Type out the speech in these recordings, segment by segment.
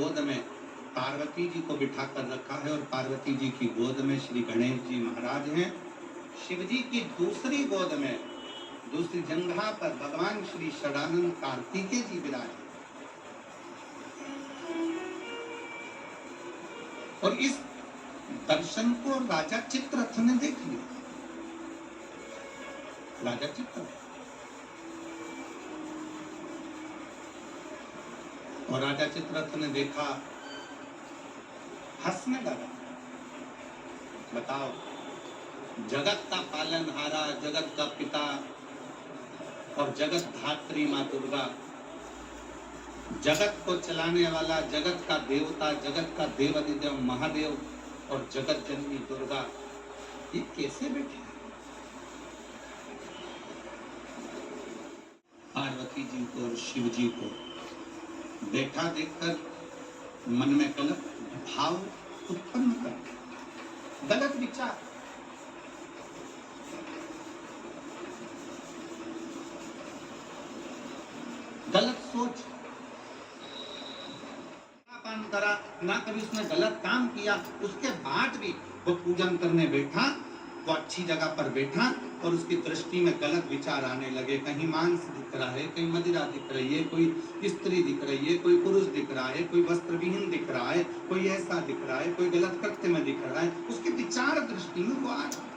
गोद में पार्वती जी को बिठा कर रखा है और पार्वती जी की गोद में श्री गणेश जी महाराज हैं। शिव जी की दूसरी गोद में दूसरी जंघा पर भगवान श्री षडानंद कार्तिकेय जी विराजे। और इस दर्शन को राजा चित्ररथ ने देख लिया। राजा चित्ररथ और राजा चित्ररथ ने देखा, हंसने लगा। बताओ, जगत का पालनहारा, जगत का पिता और जगत धात्री माँ दुर्गा, जगत को चलाने वाला, जगत का देवता, जगत का देवाधिदेव महादेव और जगत जननी दुर्गा, ये कैसे बैठे? पार्वती जी को और शिव जी को बैठा देखकर मन में गलत भाव उत्पन्न कर, गलत विचार, गलत सोच, करा ना, कभी उसने गलत काम किया, उसके बाद भी वो पूजन करने बैठा, वो अच्छी जगह पर बैठा और उसकी दृष्टि में गलत विचार आने लगे। कहीं मांस दिख रहा है, कहीं मदिरा दिख रही है, कोई स्त्री दिख रही है, कोई पुरुष दिख रहा है, कोई वस्त्र विहीन दिख रहा है, कोई ऐसा दिख रहा है, कोई गलत कृत्य में दिख रहा है, उसके विचार दृष्टि में वो आ रहा।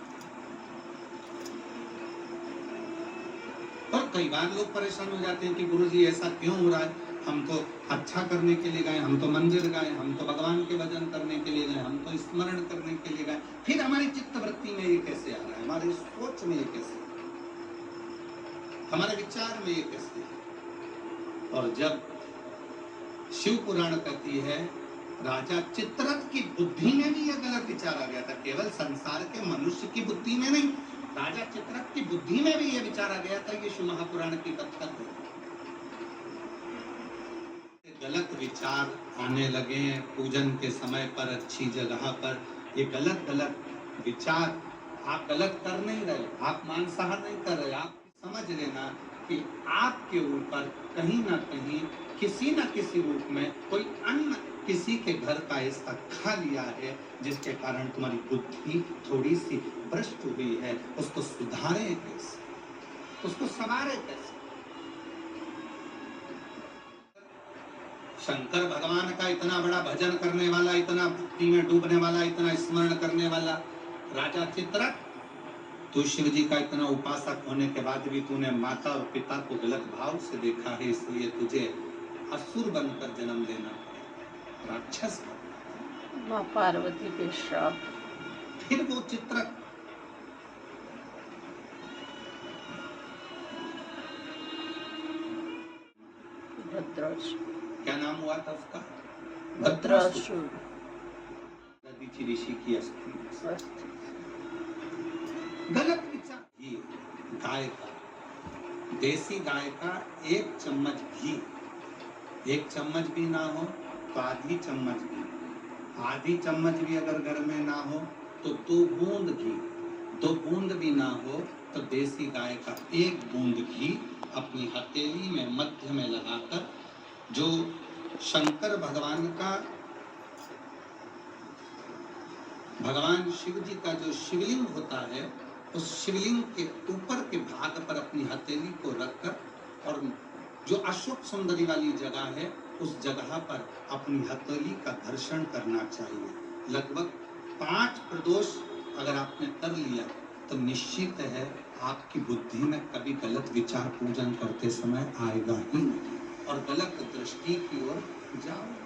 और कई बार लोग परेशान हो जाते हैं कि गुरुजी ऐसा क्यों हो रहा है, हम तो अच्छा करने के लिए गए, हम तो मंदिर गए, हम तो भगवान के भजन करने के लिए गए, हम तो स्मरण करने के लिए गए, फिर हमारी चित्त वृत्ति में ये कैसे आ रहा है, हमारी सोच में ये कैसे, हमारे विचार में ये कैसे? और जब शिव पुराण कहती है राजा चित्ररथ की बुद्धि में भी यह गलत विचार आ गया था, केवल संसार के मनुष्य की बुद्धि में नहीं, राजा चित्ररथ की बुद्धि में भी यह विचार आ गया था। ये शिव महापुराण की कथा है। गलत विचार आने लगे पूजन के समय पर, अच्छी जगह पर, ये गलत विचार, आप गलत कर नहीं रहे, आप मांसाहार नहीं कर रहे, आप समझ लेना कि आपके ऊपर कहीं ना कहीं किसी न किसी रूप में कोई अन्न किसी के घर का ऐसा खा लिया है जिसके कारण तुम्हारी बुद्धि थोड़ी सी भ्रष्ट हुई है। उसको सुधारे कैसे, उसको संवारे कैसे? शंकर भगवान का इतना बड़ा भजन करने वाला, इतना भक्ति में डूबने वाला, इतना स्मरण करने वाला राजा चित्ररथ, तू शिव जी का इतना उपासक होने के बाद भी तूने माता और पिता को गलत भाव से देखा है, इसलिए तुझे असुर बनकर जन्म लेना, राक्षस। माँ पार्वती के श्राप। फिर वो चित्ररथ भद्रासुर, क्या नाम हुआ था उसका? भद्रासुर ऋषि की अस्थि। गलत विचार। गाय का, देसी गाय का 1 चम्मच घी, 1 चम्मच भी ना हो तो आधी चम्मच घी, आधी चम्मच भी अगर घर में ना हो तो 2 बूंद घी, 2 बूंद भी ना हो तो देसी गाय का 1 बूंद घी अपनी हथेली में मध्य में लगाकर, जो शंकर भगवान का, भगवान शिव जी का जो शिवलिंग होता है, उस शिवलिंग के ऊपर के भाग पर अपनी हथेली को रखकर और जो अशोक सुंदरी वाली जगह है उस जगह पर अपनी हथेली का घर्षण करना चाहिए। लगभग 5 प्रदोष अगर आपने कर लिया तो निश्चित है आपकी बुद्धि में कभी गलत विचार पूजन करते समय आएगा ही नहीं और गलत दृष्टि की ओर जाओ।